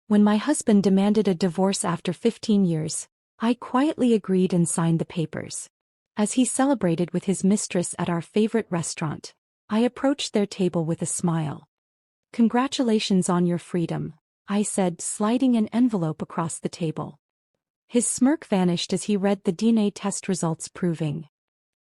When my husband demanded a divorce after 15 years, I quietly agreed and signed the papers. As he celebrated with his mistress at our favorite restaurant, I approached their table with a smile. "Congratulations on your freedom," I said, sliding an envelope across the table. His smirk vanished as he read the DNA test results proving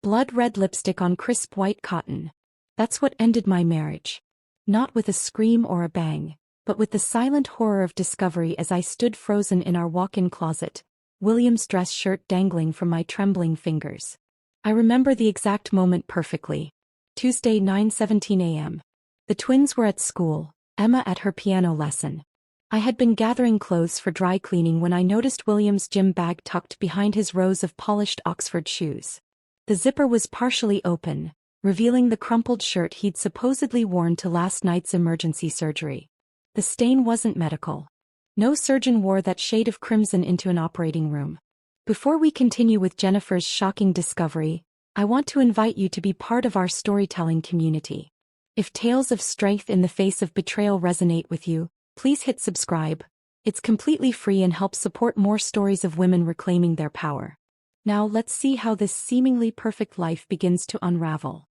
blood-red lipstick on crisp white cotton. That's what ended my marriage. Not with a scream or a bang, but with the silent horror of discovery as I stood frozen in our walk-in closet, William's dress shirt dangling from my trembling fingers. I remember the exact moment perfectly. Tuesday, 9:17 a.m. The twins were at school, Emma at her piano lesson. I had been gathering clothes for dry cleaning when I noticed William's gym bag tucked behind his rows of polished Oxford shoes. The zipper was partially open, revealing the crumpled shirt he'd supposedly worn to last night's emergency surgery. The stain wasn't medical. No surgeon wore that shade of crimson into an operating room. Before we continue with Jennifer's shocking discovery, I want to invite you to be part of our storytelling community. If tales of strength in the face of betrayal resonate with you, please hit subscribe. It's completely free and helps support more stories of women reclaiming their power. Now let's see how this seemingly perfect life begins to unravel.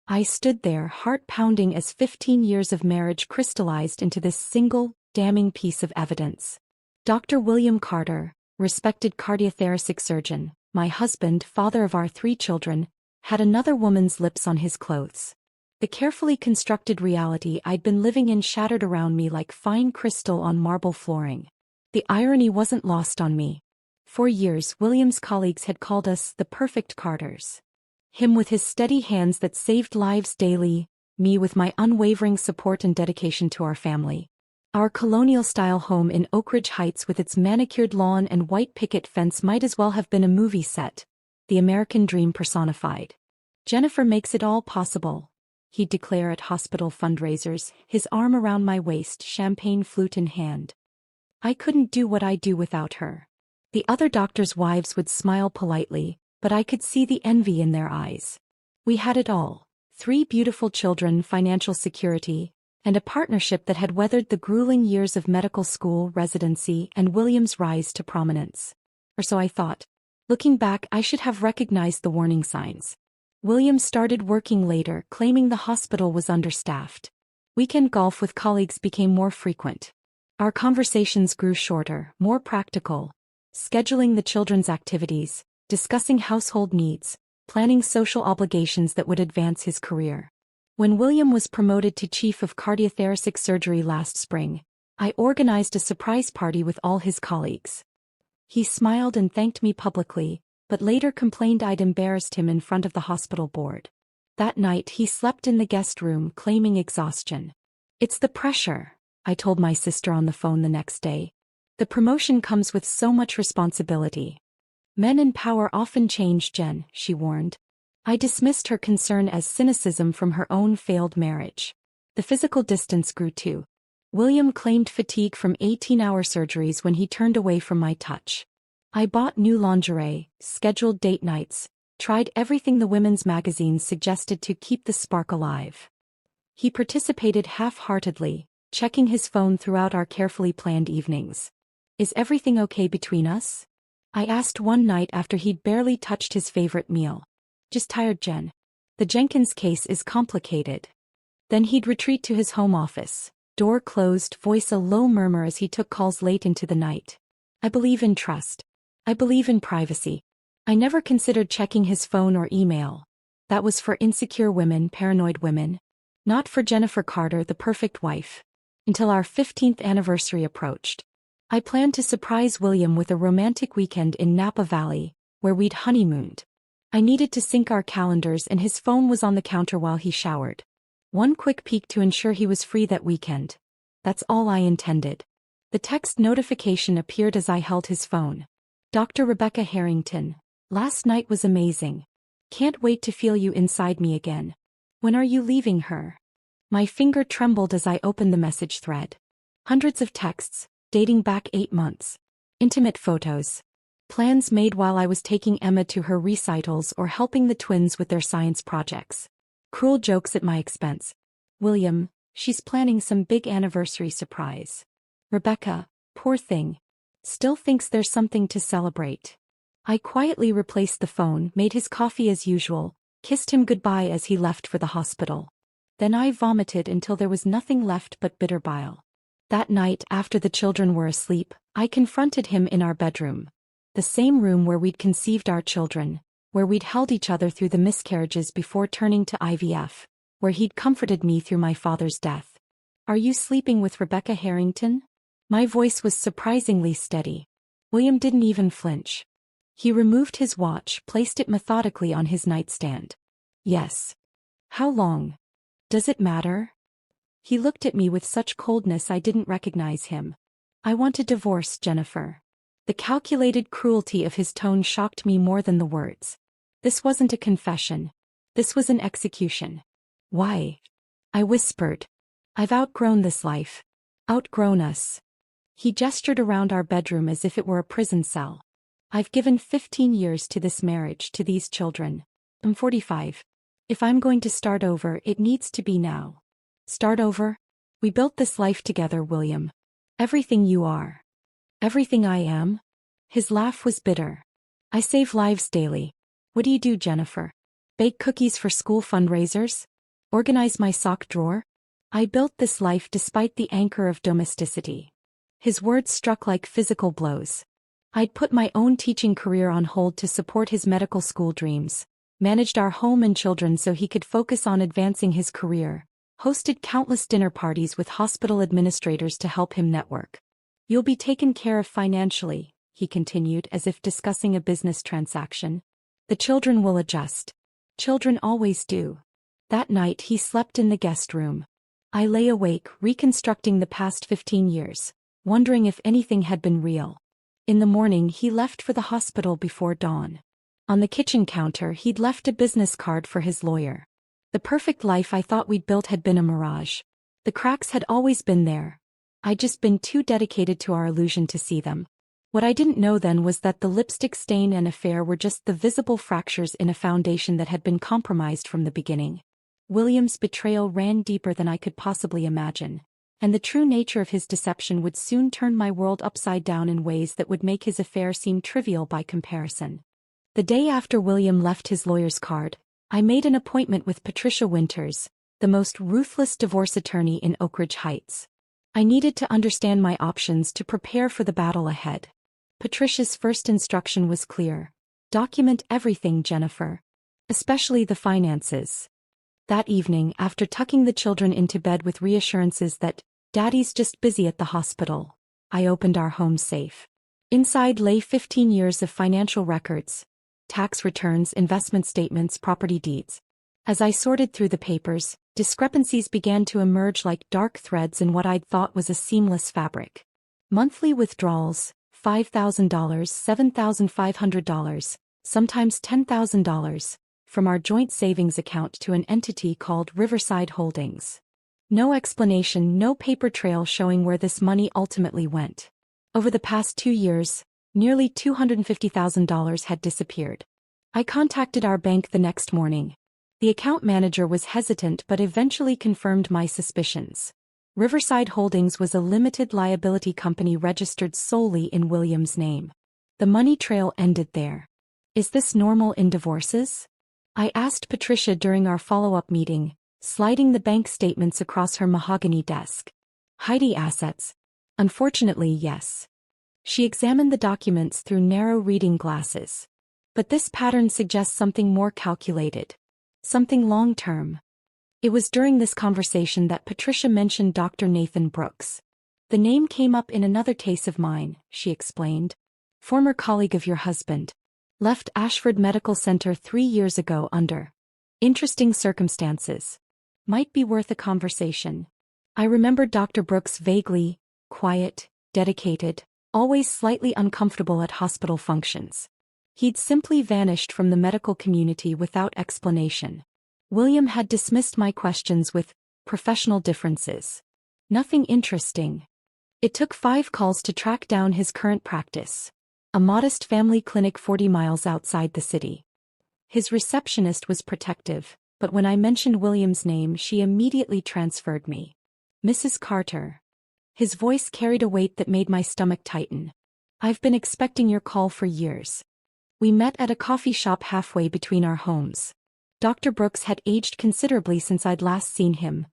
I stood there, heart pounding, as 15 years of marriage crystallized into this single, damning piece of evidence. Dr. William Carter, respected cardiothoracic surgeon, my husband, father of our 3 children, had another woman's lips on his clothes. The carefully constructed reality I'd been living in shattered around me like fine crystal on marble flooring. The irony wasn't lost on me. For years, William's colleagues had called us the perfect Carters. Him with his steady hands that saved lives daily, me with my unwavering support and dedication to our family. Our colonial-style home in Oak Ridge Heights with its manicured lawn and white picket fence might as well have been a movie set, the American dream personified. "Jennifer makes it all possible," he'd declare at hospital fundraisers, his arm around my waist, champagne flute in hand. I couldn't do what I do without her. The other doctors' wives would smile politely, but I could see the envy in their eyes. We had it all: 3 beautiful children, financial security, and a partnership that had weathered the grueling years of medical school, residency, and William's rise to prominence. Or so I thought. Looking back, I should have recognized the warning signs. William started working later, claiming the hospital was understaffed. Weekend golf with colleagues became more frequent. Our conversations grew shorter, more practical, scheduling the children's activities, discussing household needs, planning social obligations that would advance his career. When William was promoted to chief of cardiothoracic surgery last spring, I organized a surprise party with all his colleagues. He smiled and thanked me publicly, but later complained I'd embarrassed him in front of the hospital board. That night he slept in the guest room, claiming exhaustion. "It's the pressure," I told my sister on the phone the next day. "The promotion comes with so much responsibility." "Men in power often change, Jen," she warned. I dismissed her concern as cynicism from her own failed marriage. The physical distance grew too. William claimed fatigue from 18-hour surgeries when he turned away from my touch. I bought new lingerie, scheduled date nights, tried everything the women's magazines suggested to keep the spark alive. He participated half-heartedly, checking his phone throughout our carefully planned evenings. "Is everything okay between us?" I asked one night after he'd barely touched his favorite meal. "Just tired, Jen. The Jenkins case is complicated." Then he'd retreat to his home office, door closed, voice a low murmur as he took calls late into the night. I believe in trust. I believe in privacy. I never considered checking his phone or email. That was for insecure women, paranoid women. Not for Jennifer Carter, the perfect wife. Until our 15th anniversary approached. I planned to surprise William with a romantic weekend in Napa Valley, where we'd honeymooned. I needed to sync our calendars, and his phone was on the counter while he showered. One quick peek to ensure he was free that weekend. That's all I intended. The text notification appeared as I held his phone. "Dr. Rebecca Harrington, last night was amazing. Can't wait to feel you inside me again. When are you leaving her?" My finger trembled as I opened the message thread. Hundreds of texts, dating back 8 months. Intimate photos. Plans made while I was taking Emma to her recitals or helping the twins with their science projects. Cruel jokes at my expense. "William, she's planning some big anniversary surprise. Rebecca, Poor thing. Still thinks there's something to celebrate. I quietly replaced the phone, made his coffee as usual, kissed him goodbye as he left for the hospital. Then I vomited until there was nothing left but bitter bile. That night, after the children were asleep, I confronted him in our bedroom. The same room where we'd conceived our children, where we'd held each other through the miscarriages before turning to IVF, where he'd comforted me through my father's death. "Are you sleeping with Rebecca Harrington?" My voice was surprisingly steady. William didn't even flinch. He removed his watch, placed it methodically on his nightstand. "Yes." "How long?" "Does it matter?" He looked at me with such coldness I didn't recognize him. "I want a divorce, Jennifer." The calculated cruelty of his tone shocked me more than the words. This wasn't a confession. This was an execution. "Why?" I whispered. "I've outgrown this life. Outgrown us." He gestured around our bedroom as if it were a prison cell. "I've given 15 years to this marriage, to these children. I'm 45. If I'm going to start over, it needs to be now." "Start over?" "We built this life together, William. Everything you are. Everything I am." His laugh was bitter. "I save lives daily. What do you do, Jennifer? Bake cookies for school fundraisers? Organize my sock drawer? I built this life despite the anchor of domesticity." His words struck like physical blows. I'd put my own teaching career on hold to support his medical school dreams, managed our home and children so he could focus on advancing his career, hosted countless dinner parties with hospital administrators to help him network. "You'll be taken care of financially," he continued as if discussing a business transaction. "The children will adjust. Children always do." That night he slept in the guest room. I lay awake, reconstructing the past 15 years, wondering if anything had been real. In the morning he left for the hospital before dawn. On the kitchen counter he'd left a business card for his lawyer. The perfect life I thought we'd built had been a mirage. The cracks had always been there. I'd just been too dedicated to our illusion to see them. What I didn't know then was that the lipstick stain and affair were just the visible fractures in a foundation that had been compromised from the beginning. William's betrayal ran deeper than I could possibly imagine, and the true nature of his deception would soon turn my world upside down in ways that would make his affair seem trivial by comparison. The day after William left his lawyer's card, I made an appointment with Patricia Winters, the most ruthless divorce attorney in Oak Ridge Heights. I needed to understand my options to prepare for the battle ahead. Patricia's first instruction was clear. "Document everything, Jennifer. Especially the finances." That evening, after tucking the children into bed with reassurances that Daddy's just busy at the hospital, I opened our home safe. Inside lay 15 years of financial records, tax returns, investment statements, property deeds. As I sorted through the papers, discrepancies began to emerge like dark threads in what I'd thought was a seamless fabric. Monthly withdrawals, $5,000, $7,500, sometimes $10,000, from our joint savings account to an entity called Riverside Holdings. No explanation, no paper trail showing where this money ultimately went. Over the past 2 years, nearly $250,000 had disappeared. I contacted our bank the next morning. The account manager was hesitant but eventually confirmed my suspicions. Riverside Holdings was a limited liability company registered solely in William's name. The money trail ended there. "Is this normal in divorces?" I asked Patricia during our follow-up meeting, sliding the bank statements across her mahogany desk. "Heidi assets. Unfortunately, yes." She examined the documents through narrow reading glasses. "But this pattern suggests something more calculated. Something long-term." It was during this conversation that Patricia mentioned Dr. Nathan Brooks. "The name came up in another case of mine," she explained. "Former colleague of your husband. Left Ashford Medical Center 3 years ago under interesting circumstances. Might be worth a conversation." I remembered Dr. Brooks vaguely, quiet, dedicated, always slightly uncomfortable at hospital functions. He'd simply vanished from the medical community without explanation. William had dismissed my questions with professional differences. Nothing interesting. It took 5 calls to track down his current practice, a modest family clinic 40 miles outside the city. His receptionist was protective, but when I mentioned William's name, she immediately transferred me. "Mrs. Carter." His voice carried a weight that made my stomach tighten. "I've been expecting your call for years." We met at a coffee shop halfway between our homes. Dr. Brooks had aged considerably since I'd last seen him.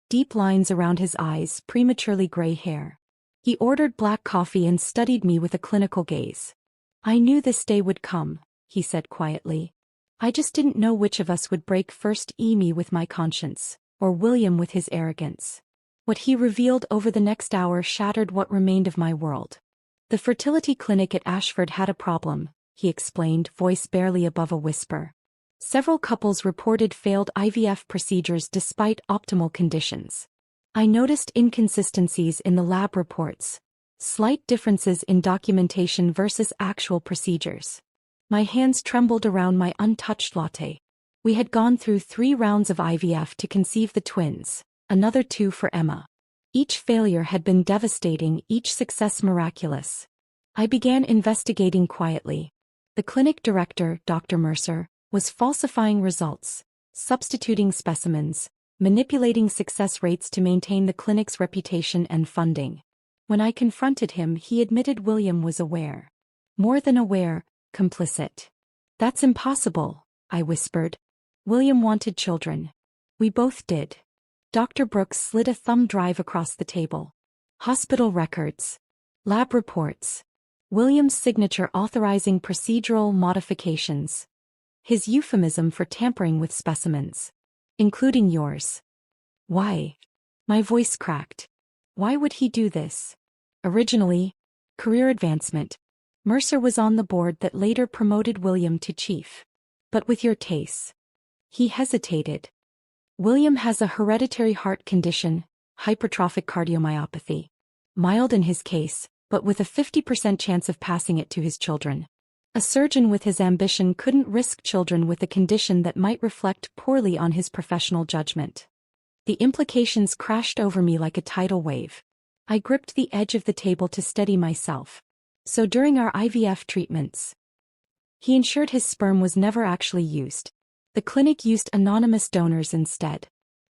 Deep lines around his eyes, prematurely gray hair. He ordered black coffee and studied me with a clinical gaze. "I knew this day would come," he said quietly. "I just didn't know which of us would break first, me with my conscience, or William with his arrogance." What he revealed over the next hour shattered what remained of my world. "The fertility clinic at Ashford had a problem," he explained, voice barely above a whisper. "Several couples reported failed IVF procedures despite optimal conditions. I noticed inconsistencies in the lab reports, slight differences in documentation versus actual procedures." My hands trembled around my untouched latte. We had gone through 3 rounds of IVF to conceive the twins, another 2 for Emma. Each failure had been devastating, each success miraculous. I began investigating quietly. The clinic director, Dr. Mercer, was falsifying results, substituting specimens, manipulating success rates to maintain the clinic's reputation and funding. When I confronted him, he admitted William was aware. More than aware, complicit. "That's impossible," I whispered. "William wanted children. We both did." Dr. Brooks slid a thumb drive across the table. "Hospital records. Lab reports. William's signature authorizing procedural modifications. His euphemism for tampering with specimens. Including yours." "Why?" My voice cracked. "Why would he do this?" "Originally, career advancement. Mercer was on the board that later promoted William to chief. But with your tastes." He hesitated. "William has a hereditary heart condition, hypertrophic cardiomyopathy. Mild in his case, but with a 50% chance of passing it to his children. A surgeon with his ambition couldn't risk children with a condition that might reflect poorly on his professional judgment." The implications crashed over me like a tidal wave. I gripped the edge of the table to steady myself. "So during our IVF treatments, he ensured his sperm was never actually used. The clinic used anonymous donors instead.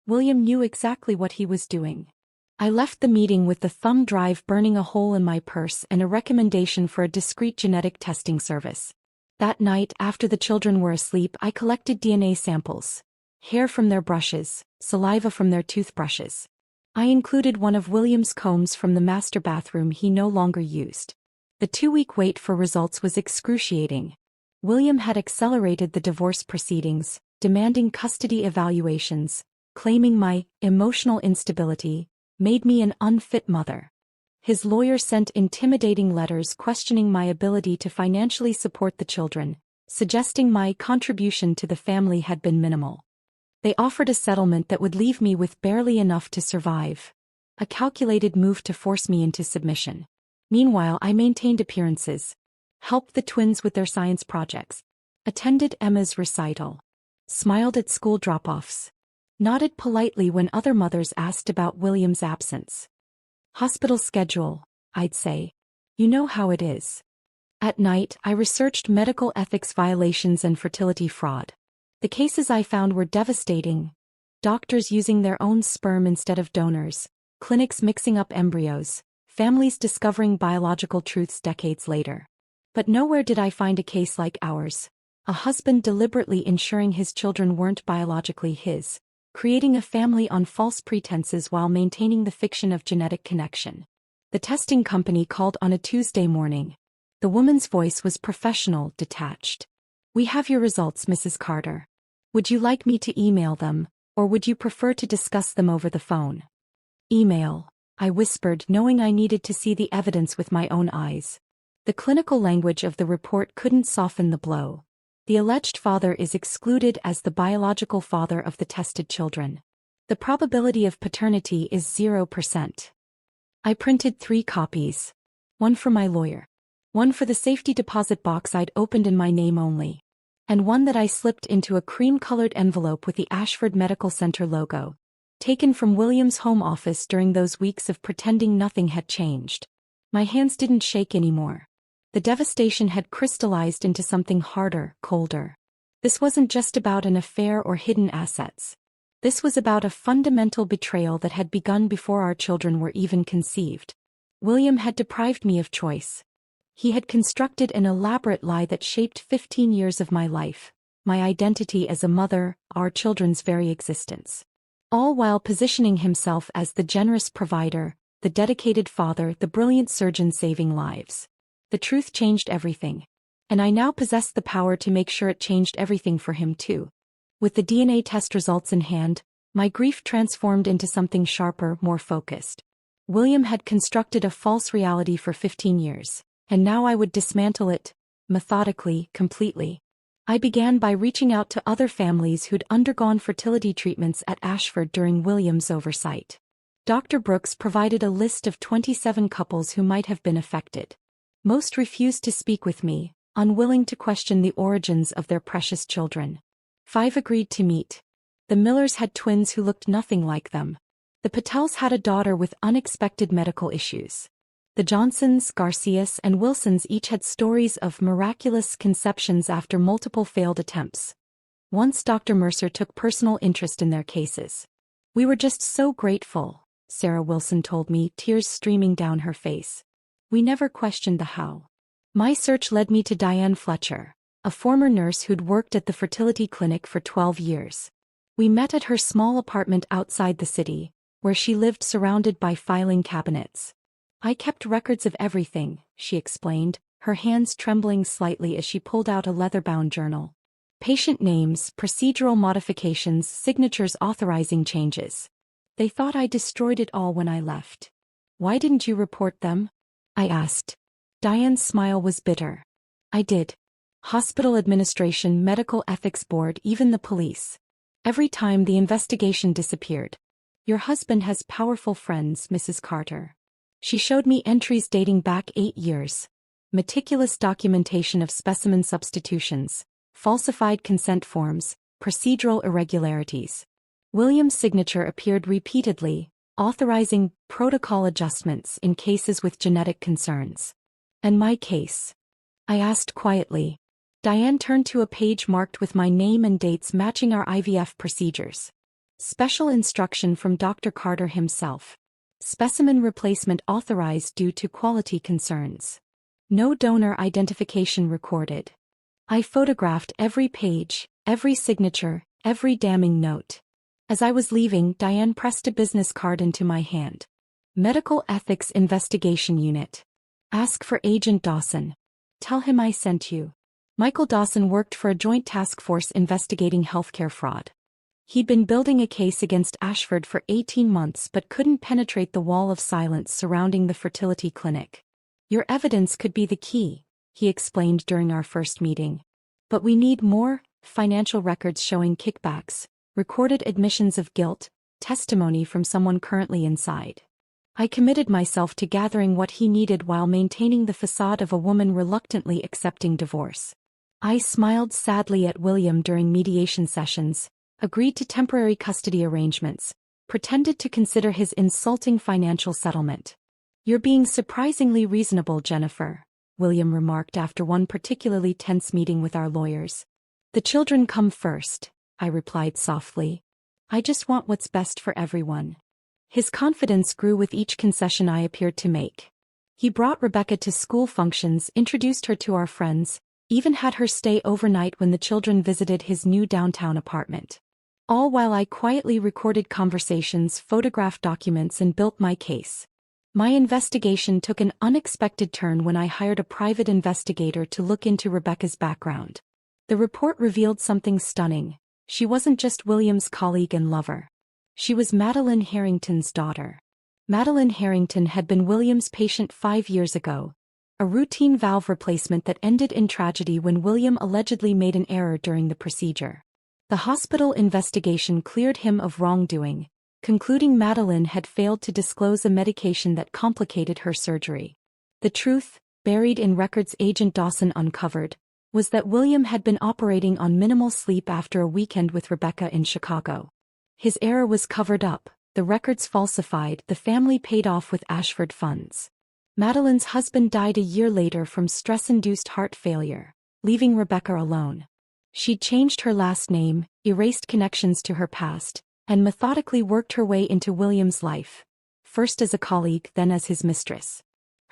William knew exactly what he was doing." I left the meeting with the thumb drive burning a hole in my purse and a recommendation for a discreet genetic testing service. That night, after the children were asleep, I collected DNA samples. Hair from their brushes, saliva from their toothbrushes. I included one of William's combs from the master bathroom he no longer used. The 2-week wait for results was excruciating. William had accelerated the divorce proceedings, demanding custody evaluations, claiming my emotional instability made me an unfit mother. His lawyer sent intimidating letters questioning my ability to financially support the children, suggesting my contribution to the family had been minimal. They offered a settlement that would leave me with barely enough to survive. A calculated move to force me into submission. Meanwhile, I maintained appearances, helped the twins with their science projects, attended Emma's recital, smiled at school drop-offs, nodded politely when other mothers asked about William's absence. "Hospital schedule," I'd say. "You know how it is." At night, I researched medical ethics violations and fertility fraud. The cases I found were devastating. Doctors using their own sperm instead of donors, clinics mixing up embryos, families discovering biological truths decades later. But nowhere did I find a case like ours. A husband deliberately ensuring his children weren't biologically his, creating a family on false pretenses while maintaining the fiction of genetic connection. The testing company called on a Tuesday morning. The woman's voice was professional, detached. "We have your results, Mrs. Carter. Would you like me to email them, or would you prefer to discuss them over the phone?" "Email," I whispered, knowing I needed to see the evidence with my own eyes. The clinical language of the report couldn't soften the blow. The alleged father is excluded as the biological father of the tested children. The probability of paternity is 0%. I printed 3 copies. One for my lawyer. One for the safety deposit box I'd opened in my name only. And one that I slipped into a cream-colored envelope with the Ashford Medical Center logo, taken from William's home office during those weeks of pretending nothing had changed. My hands didn't shake anymore. The devastation had crystallized into something harder, colder. This wasn't just about an affair or hidden assets. This was about a fundamental betrayal that had begun before our children were even conceived. William had deprived me of choice. He had constructed an elaborate lie that shaped 15 years of my life, my identity as a mother, our children's very existence. All while positioning himself as the generous provider, the dedicated father, the brilliant surgeon saving lives. The truth changed everything. And I now possessed the power to make sure it changed everything for him too. With the DNA test results in hand, my grief transformed into something sharper, more focused. William had constructed a false reality for 15 years, and now I would dismantle it, methodically, completely. I began by reaching out to other families who'd undergone fertility treatments at Ashford during William's oversight. Dr. Brooks provided a list of 27 couples who might have been affected. Most refused to speak with me, unwilling to question the origins of their precious children. 5 agreed to meet. The Millers had twins who looked nothing like them. The Patels had a daughter with unexpected medical issues. The Johnsons, Garcias, and Wilsons each had stories of miraculous conceptions after multiple failed attempts. Once Dr. Mercer took personal interest in their cases. "We were just so grateful," Sarah Wilson told me, tears streaming down her face. "We never questioned the how." My search led me to Diane Fletcher, a former nurse who'd worked at the fertility clinic for 12 years. We met at her small apartment outside the city, where she lived surrounded by filing cabinets. "I kept records of everything," she explained, her hands trembling slightly as she pulled out a leather-bound journal. "Patient names, procedural modifications, signatures authorizing changes. They thought I destroyed it all when I left." "Why didn't you report them?" I asked. Diane's smile was bitter. "I did. Hospital administration, medical ethics board, even the police. Every time the investigation disappeared. Your husband has powerful friends, Mrs. Carter." She showed me entries dating back 8 years. Meticulous documentation of specimen substitutions, falsified consent forms, procedural irregularities. William's signature appeared repeatedly, authorizing protocol adjustments in cases with genetic concerns. "And my case?" I asked quietly. Diane turned to a page marked with my name and dates matching our IVF procedures. Special instruction from Dr. Carter himself. Specimen replacement authorized due to quality concerns. No donor identification recorded. I photographed every page, every signature, every damning note. As I was leaving, Diane pressed a business card into my hand. Medical Ethics Investigation Unit. Ask for Agent Dawson. Tell him I sent you. Michael Dawson worked for a joint task force investigating healthcare fraud. He'd been building a case against Ashford for 18 months but couldn't penetrate the wall of silence surrounding the fertility clinic. "Your evidence could be the key," he explained during our first meeting. "But we need more financial records showing kickbacks, recorded admissions of guilt, testimony from someone currently inside." I committed myself to gathering what he needed while maintaining the facade of a woman reluctantly accepting divorce. I smiled sadly at William during mediation sessions, agreed to temporary custody arrangements, pretended to consider his insulting financial settlement. "You're being surprisingly reasonable, Jennifer," William remarked after one particularly tense meeting with our lawyers. "The children come first," I replied softly. "I just want what's best for everyone." His confidence grew with each concession I appeared to make. He brought Rebecca to school functions, introduced her to our friends, even had her stay overnight when the children visited his new downtown apartment. All while I quietly recorded conversations, photographed documents, and built my case. My investigation took an unexpected turn when I hired a private investigator to look into Rebecca's background. The report revealed something stunning. She wasn't just William's colleague and lover. She was Madeline Harrington's daughter. Madeline Harrington had been William's patient 5 years ago, a routine valve replacement that ended in tragedy when William allegedly made an error during the procedure. The hospital investigation cleared him of wrongdoing, concluding Madeline had failed to disclose a medication that complicated her surgery. The truth, buried in records Agent Dawson uncovered, was that William had been operating on minimal sleep after a weekend with Rebecca in Chicago. His error was covered up, the records falsified, the family paid off with Ashford funds. Madeline's husband died a year later from stress-induced heart failure, leaving Rebecca alone. She'd changed her last name, erased connections to her past, and methodically worked her way into William's life, first as a colleague, then as his mistress.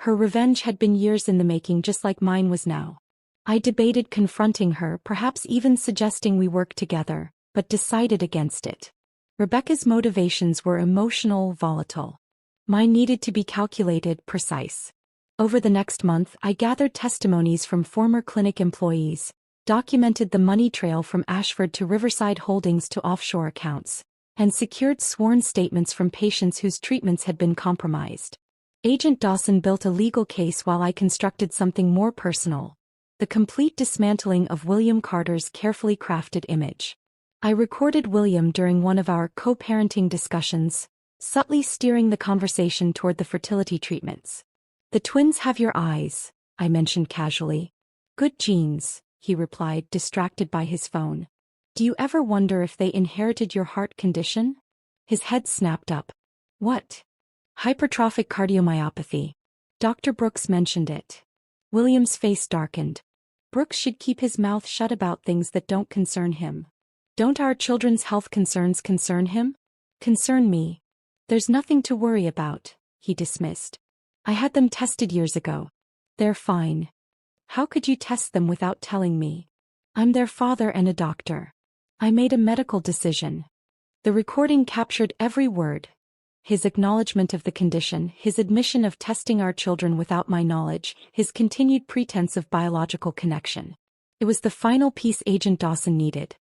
Her revenge had been years in the making, just like mine was now. I debated confronting her, perhaps even suggesting we work together, but decided against it. Rebecca's motivations were emotional, volatile. Mine needed to be calculated, precise. Over the next month, I gathered testimonies from former clinic employees, documented the money trail from Ashford to Riverside Holdings to offshore accounts, and secured sworn statements from patients whose treatments had been compromised. Agent Dawson built a legal case while I constructed something more personal: the complete dismantling of William Carter's carefully crafted image. I recorded William during one of our co-parenting discussions, subtly steering the conversation toward the fertility treatments. "The twins have your eyes," I mentioned casually. "Good genes," he replied, distracted by his phone. "Do you ever wonder if they inherited your heart condition?" His head snapped up. "What?" "Hypertrophic cardiomyopathy. Dr. Brooks mentioned it." William's face darkened. "Brooks should keep his mouth shut about things that don't concern him." "Don't our children's health concerns concern him?" "Concern me. There's nothing to worry about," he dismissed. "I had them tested years ago. They're fine." "How could you test them without telling me?" "I'm their father and a doctor. I made a medical decision." The recording captured every word. His acknowledgement of the condition, his admission of testing our children without my knowledge, his continued pretense of biological connection. It was the final piece Agent Dawson needed.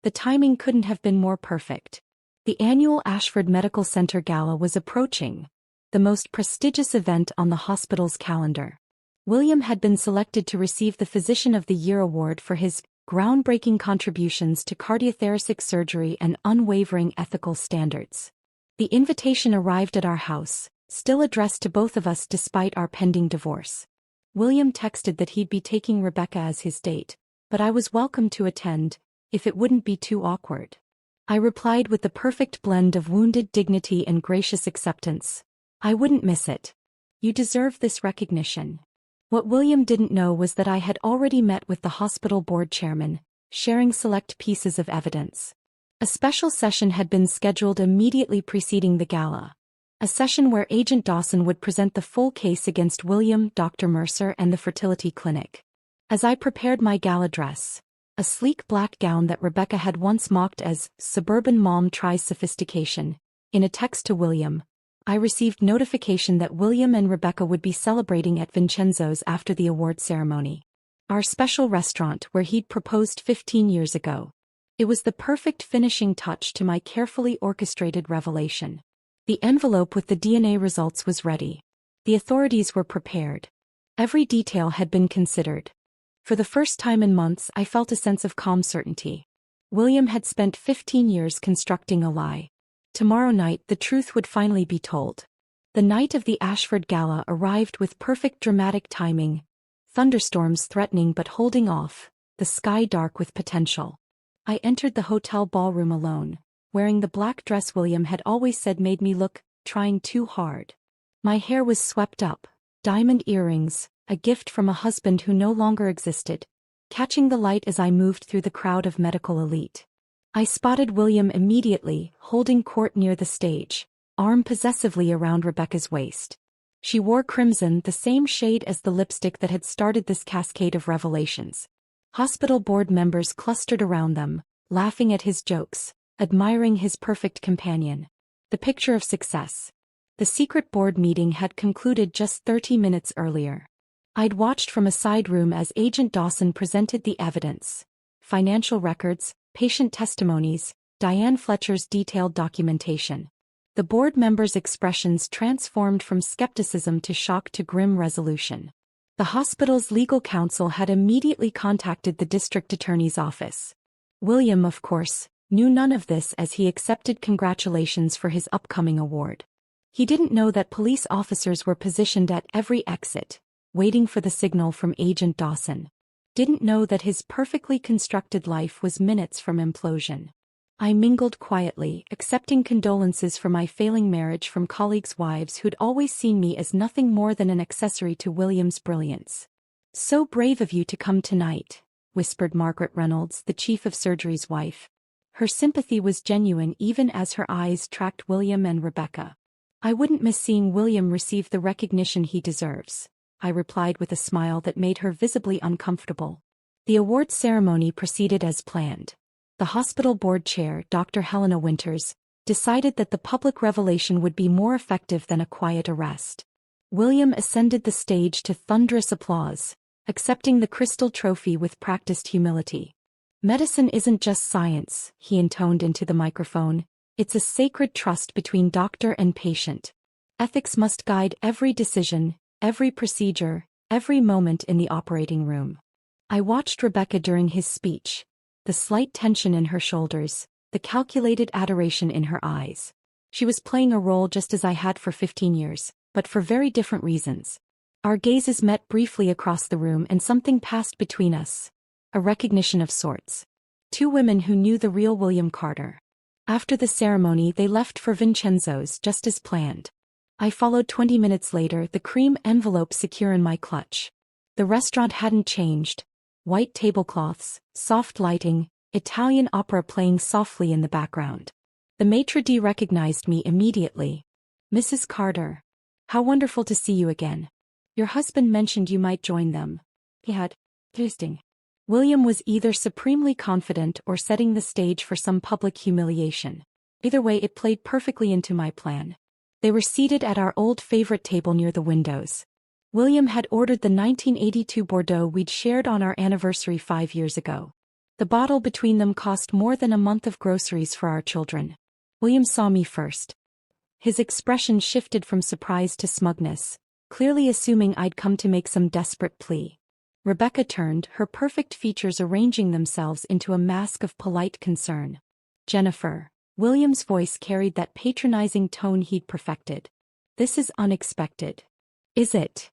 The timing couldn't have been more perfect. The annual Ashford Medical Center Gala was approaching, the most prestigious event on the hospital's calendar. William had been selected to receive the Physician of the Year award for his groundbreaking contributions to cardiothoracic surgery and unwavering ethical standards. The invitation arrived at our house, still addressed to both of us despite our pending divorce. William texted that he'd be taking Rebecca as his date, but I was welcome to attend, if it wouldn't be too awkward. I replied with the perfect blend of wounded dignity and gracious acceptance: "I wouldn't miss it. You deserve this recognition." What William didn't know was that I had already met with the hospital board chairman, sharing select pieces of evidence. A special session had been scheduled immediately preceding the gala. A session where Agent Dawson would present the full case against William, Dr. Mercer, and the fertility clinic. As I prepared my gala dress, a sleek black gown that Rebecca had once mocked as "suburban mom tries sophistication," in a text to William, I received notification that William and Rebecca would be celebrating at Vincenzo's after the award ceremony. Our special restaurant where he'd proposed 15 years ago. It was the perfect finishing touch to my carefully orchestrated revelation. The envelope with the DNA results was ready. The authorities were prepared. Every detail had been considered. For the first time in months, I felt a sense of calm certainty. William had spent 15 years constructing a lie. Tomorrow night, the truth would finally be told. The night of the Ashford Gala arrived with perfect dramatic timing. Thunderstorms threatening but holding off, the sky dark with potential. I entered the hotel ballroom alone, wearing the black dress William had always said made me look trying too hard. My hair was swept up, diamond earrings, a gift from a husband who no longer existed, catching the light as I moved through the crowd of medical elite. I spotted William immediately, holding court near the stage, arm possessively around Rebecca's waist. She wore crimson, the same shade as the lipstick that had started this cascade of revelations. Hospital board members clustered around them, laughing at his jokes, admiring his perfect companion. The picture of success. The secret board meeting had concluded just 30 minutes earlier. I'd watched from a side room as Agent Dawson presented the evidence: financial records, patient testimonies, Diane Fletcher's detailed documentation. The board members' expressions transformed from skepticism to shock to grim resolution. The hospital's legal counsel had immediately contacted the district attorney's office. William, of course, knew none of this as he accepted congratulations for his upcoming award. He didn't know that police officers were positioned at every exit, waiting for the signal from Agent Dawson. Didn't know that his perfectly constructed life was minutes from implosion. I mingled quietly, accepting condolences for my failing marriage from colleagues' wives who'd always seen me as nothing more than an accessory to William's brilliance. "So brave of you to come tonight," whispered Margaret Reynolds, the chief of surgery's wife. Her sympathy was genuine even as her eyes tracked William and Rebecca. "I wouldn't miss seeing William receive the recognition he deserves," I replied with a smile that made her visibly uncomfortable. The awards ceremony proceeded as planned. The hospital board chair, Dr. Helena Winters, decided that the public revelation would be more effective than a quiet arrest. William ascended the stage to thunderous applause, accepting the crystal trophy with practiced humility. "Medicine isn't just science," he intoned into the microphone. "It's a sacred trust between doctor and patient. Ethics must guide every decision, every procedure, every moment in the operating room." I watched Rebecca during his speech, the slight tension in her shoulders, the calculated adoration in her eyes. She was playing a role just as I had for 15 years, but for very different reasons. Our gazes met briefly across the room and something passed between us. A recognition of sorts. Two women who knew the real William Carter. After the ceremony they left for Vincenzo's just as planned. I followed 20 minutes later, the cream envelope secure in my clutch. The restaurant hadn't changed. White tablecloths, soft lighting, Italian opera playing softly in the background. The maitre d' recognized me immediately. "Mrs. Carter. How wonderful to see you again. Your husband mentioned you might join them." He had. Interesting. William was either supremely confident or setting the stage for some public humiliation. Either way, it played perfectly into my plan. They were seated at our old favorite table near the windows. William had ordered the 1982 Bordeaux we'd shared on our anniversary 5 years ago. The bottle between them cost more than a month of groceries for our children. William saw me first. His expression shifted from surprise to smugness, clearly assuming I'd come to make some desperate plea. Rebecca turned, her perfect features arranging themselves into a mask of polite concern. "Jennifer." William's voice carried that patronizing tone he'd perfected. "This is unexpected." "Is it?"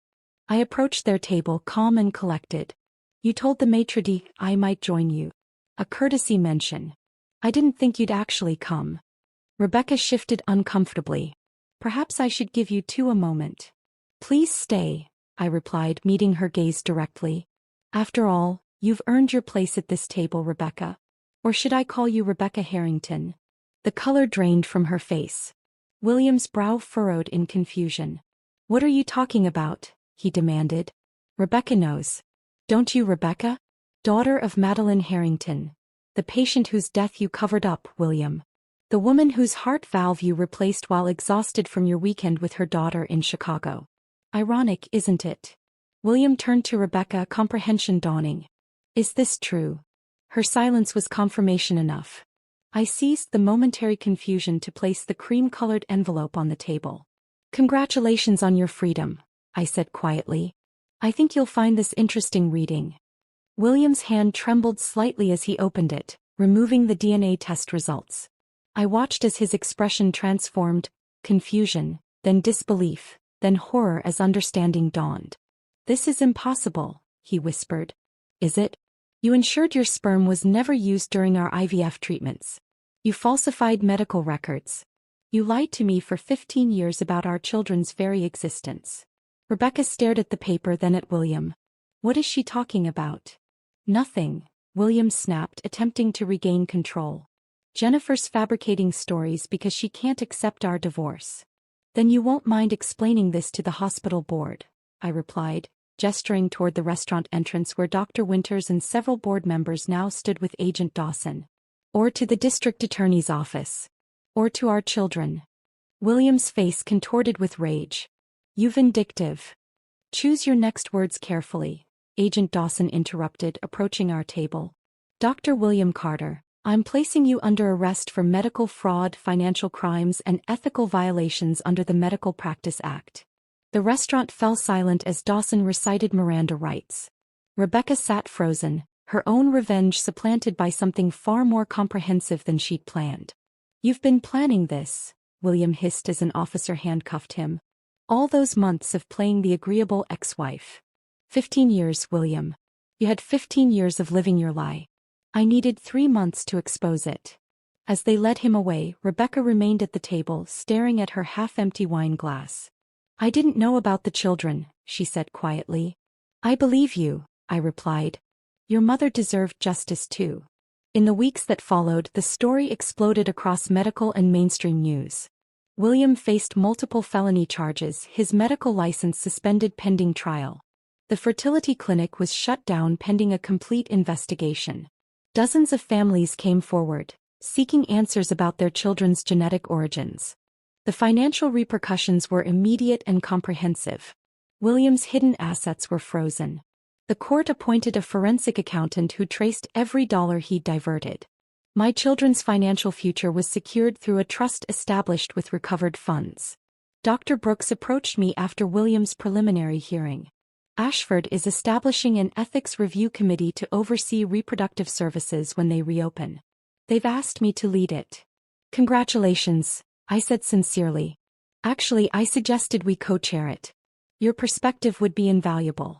I approached their table, calm and collected. "You told the maitre d' I might join you. A courtesy mention. I didn't think you'd actually come." Rebecca shifted uncomfortably. "Perhaps I should give you two a moment." "Please stay," I replied, meeting her gaze directly. "After all, you've earned your place at this table, Rebecca. Or should I call you Rebecca Harrington?" The color drained from her face. William's brow furrowed in confusion. "What are you talking about?" he demanded. "Rebecca knows." "Don't you, Rebecca? Daughter of Madeline Harrington. The patient whose death you covered up, William. The woman whose heart valve you replaced while exhausted from your weekend with her daughter in Chicago. Ironic, isn't it?" William turned to Rebecca, comprehension dawning. "Is this true?" Her silence was confirmation enough. I seized the momentary confusion to place the cream-colored envelope on the table. "Congratulations on your freedom," I said quietly. "I think you'll find this interesting reading." William's hand trembled slightly as he opened it, removing the DNA test results. I watched as his expression transformed, confusion, then disbelief, then horror as understanding dawned. "This is impossible," he whispered. "Is it? You ensured your sperm was never used during our IVF treatments. You falsified medical records. You lied to me for 15 years about our children's very existence." Rebecca stared at the paper, then at William. "What is she talking about?" "Nothing," William snapped, attempting to regain control. "Jennifer's fabricating stories because she can't accept our divorce." "Then you won't mind explaining this to the hospital board," I replied, gesturing toward the restaurant entrance where Dr. Winters and several board members now stood with Agent Dawson. "Or to the district attorney's office. Or to our children." William's face contorted with rage. "You vindictive." "Choose your next words carefully," Agent Dawson interrupted, approaching our table. "Dr. William Carter, I'm placing you under arrest for medical fraud, financial crimes, and ethical violations under the Medical Practice Act." The restaurant fell silent as Dawson recited Miranda rights. Rebecca sat frozen, her own revenge supplanted by something far more comprehensive than she'd planned. "You've been planning this," William hissed as an officer handcuffed him. "All those months of playing the agreeable ex-wife. 15 years, William. You had 15 years of living your lie. I needed 3 months to expose it." As they led him away, Rebecca remained at the table, staring at her half-empty wine glass. "I didn't know about the children," she said quietly. "I believe you," I replied. "Your mother deserved justice too." In the weeks that followed, the story exploded across medical and mainstream news. William faced multiple felony charges, his medical license suspended pending trial. The fertility clinic was shut down pending a complete investigation. Dozens of families came forward, seeking answers about their children's genetic origins. The financial repercussions were immediate and comprehensive. William's hidden assets were frozen. The court appointed a forensic accountant who traced every dollar he'd diverted. My children's financial future was secured through a trust established with recovered funds. Dr. Brooks approached me after William's preliminary hearing. Ashford is establishing an ethics review committee to oversee reproductive services when they reopen. They've asked me to lead it. Congratulations, I said sincerely. Actually, I suggested we co-chair it. Your perspective would be invaluable.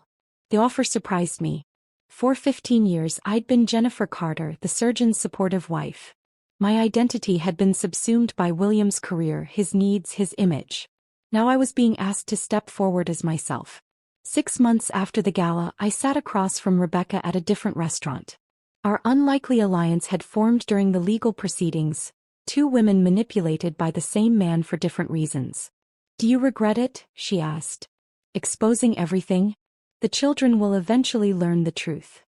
The offer surprised me. For 15 years I'd been Jennifer Carter, the surgeon's supportive wife. My identity had been subsumed by William's career, his needs, his image. Now I was being asked to step forward as myself. 6 months after the gala, I sat across from Rebecca at a different restaurant. Our unlikely alliance had formed during the legal proceedings, two women manipulated by the same man for different reasons. Do you regret it? She asked. Exposing everything? The children will eventually learn the truth.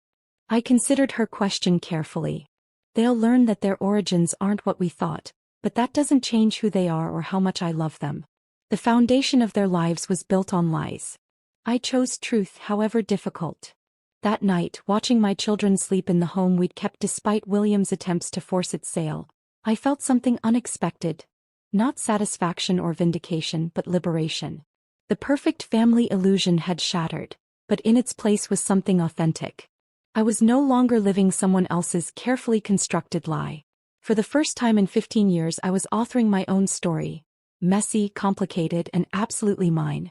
I considered her question carefully. They'll learn that their origins aren't what we thought, but that doesn't change who they are or how much I love them. The foundation of their lives was built on lies. I chose truth, however difficult. That night, watching my children sleep in the home we'd kept despite William's attempts to force its sale, I felt something unexpected. Not satisfaction or vindication, but liberation. The perfect family illusion had shattered, but in its place was something authentic. I was no longer living someone else's carefully constructed lie. For the first time in 15 years I was authoring my own story. Messy, complicated, and absolutely mine.